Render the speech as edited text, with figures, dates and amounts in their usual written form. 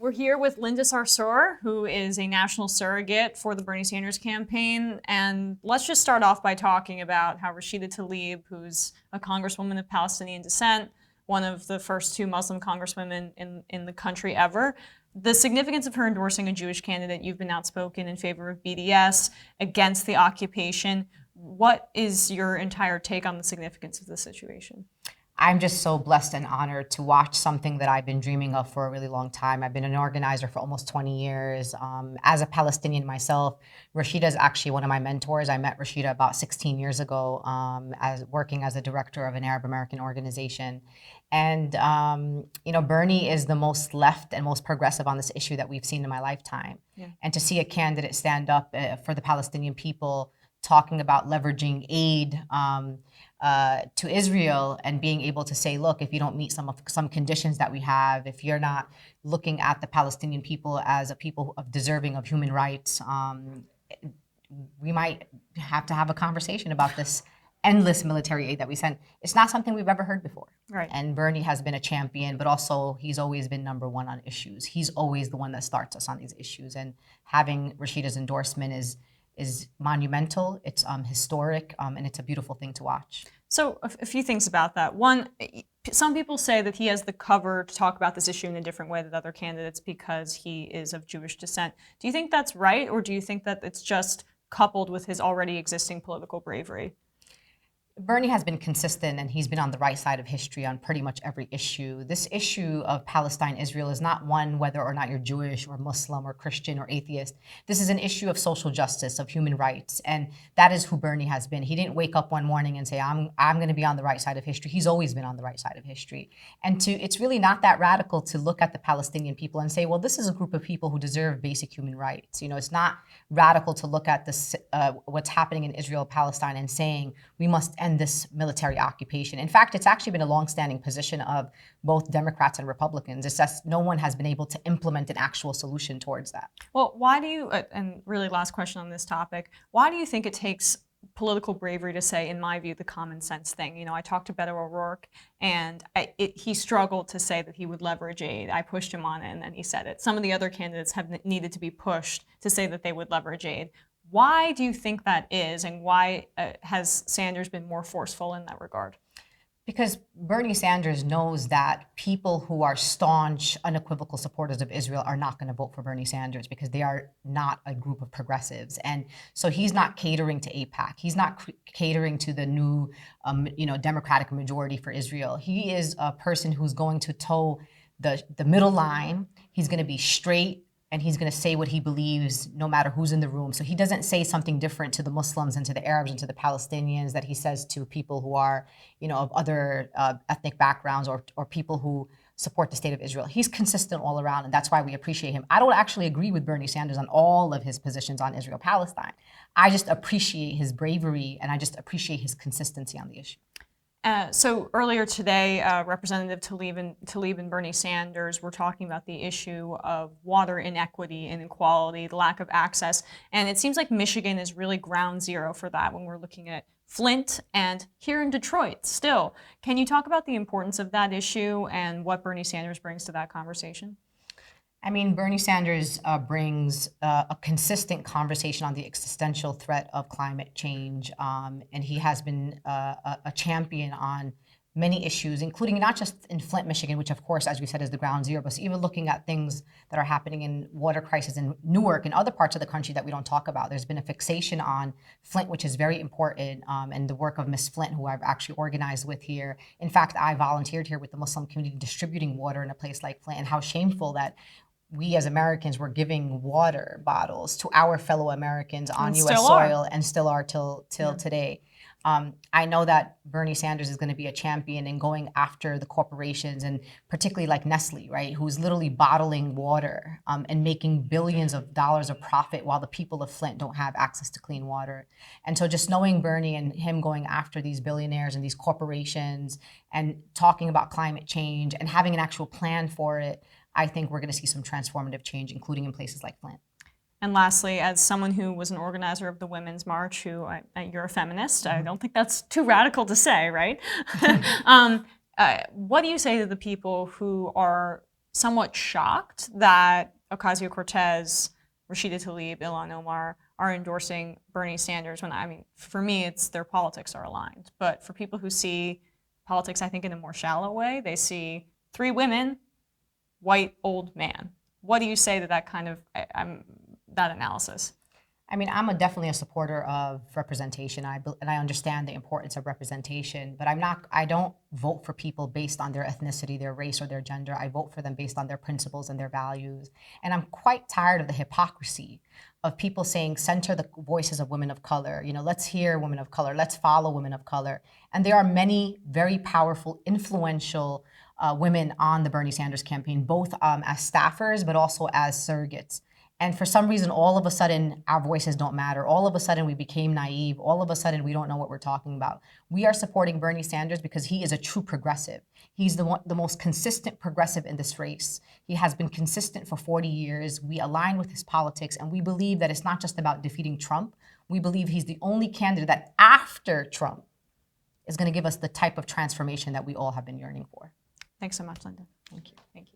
We're here with Linda Sarsour, who is a national surrogate for the Bernie Sanders campaign. And let's just start off by talking about how Rashida Tlaib, who's a congresswoman of Palestinian descent, one of the first two Muslim congresswomen in the country ever, the significance of her endorsing a Jewish candidate. You've been outspoken in favor of BDS, against the occupation. What is your entire take on the significance of the situation? I'm just so blessed and honored to watch something that I've been dreaming of for a really long time. I've been an organizer for almost 20 years. As a Palestinian myself, Rashida is actually one of my mentors. I met Rashida about 16 years ago as working as a director of an Arab American organization. And, Bernie is the most left and most progressive on this issue that we've seen in my lifetime. Yeah. And to see a candidate stand up for the Palestinian people, talking about leveraging aid to Israel and being able to say, look, if you don't meet some conditions that we have, if you're not looking at the Palestinian people as a people deserving of human rights, we might have to have a conversation about this endless military aid that we send. It's not something we've ever heard before. Right. And Bernie has been a champion, but also he's always been number one on issues. He's always the one that starts us on these issues. And having Rashida's endorsement is monumental, it's historic, and it's a beautiful thing to watch. So a few things about that. One, some people say that he has the cover to talk about this issue in a different way than other candidates because he is of Jewish descent. Do you think that's right, or do you think that it's just coupled with his already existing political bravery? Bernie has been consistent, and he's been on the right side of history on pretty much every issue. This issue of Palestine-Israel is not one whether or not you're Jewish or Muslim or Christian or atheist. This is an issue of social justice, of human rights, and that is who Bernie has been. He didn't wake up one morning and say, I'm going to be on the right side of history. He's always been on the right side of history. And it's really not that radical to look at the Palestinian people and say, well, this is a group of people who deserve basic human rights. It's not radical to look at this, what's happening in Israel, Palestine, and saying we must end this military occupation. In fact, it's actually been a longstanding position of both Democrats and Republicans. It's just no one has been able to implement an actual solution towards that. Well, why do you, and really last question on this topic, why do you think it takes political bravery to say, in my view, the common sense thing? I talked to Beto O'Rourke, and he struggled to say that he would leverage aid. I pushed him on it, and then he said it. Some of the other candidates have needed to be pushed to say that they would leverage aid. Why do you think that is, and why has Sanders been more forceful in that regard? Because Bernie Sanders knows that people who are staunch, unequivocal supporters of Israel are not going to vote for Bernie Sanders because they are not a group of progressives. And so he's not catering to AIPAC. He's not catering to the new, Democratic majority for Israel. He is a person who's going to toe the middle line. He's going to be straight, and he's going to say what he believes no matter who's in the room. So he doesn't say something different to the Muslims and to the Arabs and to the Palestinians that he says to people who are, of other ethnic backgrounds or people who support the state of Israel. He's consistent all around, and that's why we appreciate him. I don't actually agree with Bernie Sanders on all of his positions on Israel-Palestine. I just appreciate his bravery, and I just appreciate his consistency on the issue. So earlier today, Representative Tlaib and Bernie Sanders were talking about the issue of water inequity and inequality, the lack of access. And it seems like Michigan is really ground zero for that when we're looking at Flint and here in Detroit still. Can you talk about the importance of that issue and what Bernie Sanders brings to that conversation? I mean, Bernie Sanders brings a consistent conversation on the existential threat of climate change, and he has been a champion on many issues, including not just in Flint, Michigan, which of course, as we said, is the ground zero, but even looking at things that are happening in water crisis in Newark and other parts of the country that we don't talk about. There's been a fixation on Flint, which is very important, and the work of Miss Flint, who I've actually organized with here. In fact, I volunteered here with the Muslim community distributing water in a place like Flint, and how shameful that we as Americans were giving water bottles to our fellow Americans on U.S. soil and still are till today. I know that Bernie Sanders is going to be a champion in going after the corporations, and particularly like Nestle, right, who's literally bottling water and making billions of dollars of profit while the people of Flint don't have access to clean water. And so just knowing Bernie and him going after these billionaires and these corporations and talking about climate change and having an actual plan for it, I think we're going to see some transformative change, including in places like Flint. And lastly, as someone who was an organizer of the Women's March, you're a feminist, I don't think that's too radical to say, right? What do you say to the people who are somewhat shocked that Ocasio-Cortez, Rashida Tlaib, Ilhan Omar are endorsing Bernie Sanders when, I mean, for me, it's their politics are aligned. But for people who see politics, I think, in a more shallow way, they see 3 women, white, old man. What do you say to that kind of, that analysis? I mean, I'm definitely a supporter of representation, and I understand the importance of representation. But I don't vote for people based on their ethnicity, their race, or their gender. I vote for them based on their principles and their values. And I'm quite tired of the hypocrisy of people saying center the voices of women of color. You know, let's hear women of color. Let's follow women of color. And there are many very powerful, influential women on the Bernie Sanders campaign, both as staffers but also as surrogates. And for some reason, all of a sudden, our voices don't matter. All of a sudden, we became naive. All of a sudden, we don't know what we're talking about. We are supporting Bernie Sanders because he is a true progressive. He's the most consistent progressive in this race. He has been consistent for 40 years. We align with his politics, and we believe that it's not just about defeating Trump. We believe he's the only candidate that after Trump is going to give us the type of transformation that we all have been yearning for. Thanks so much, Linda. Thank you. Thank you.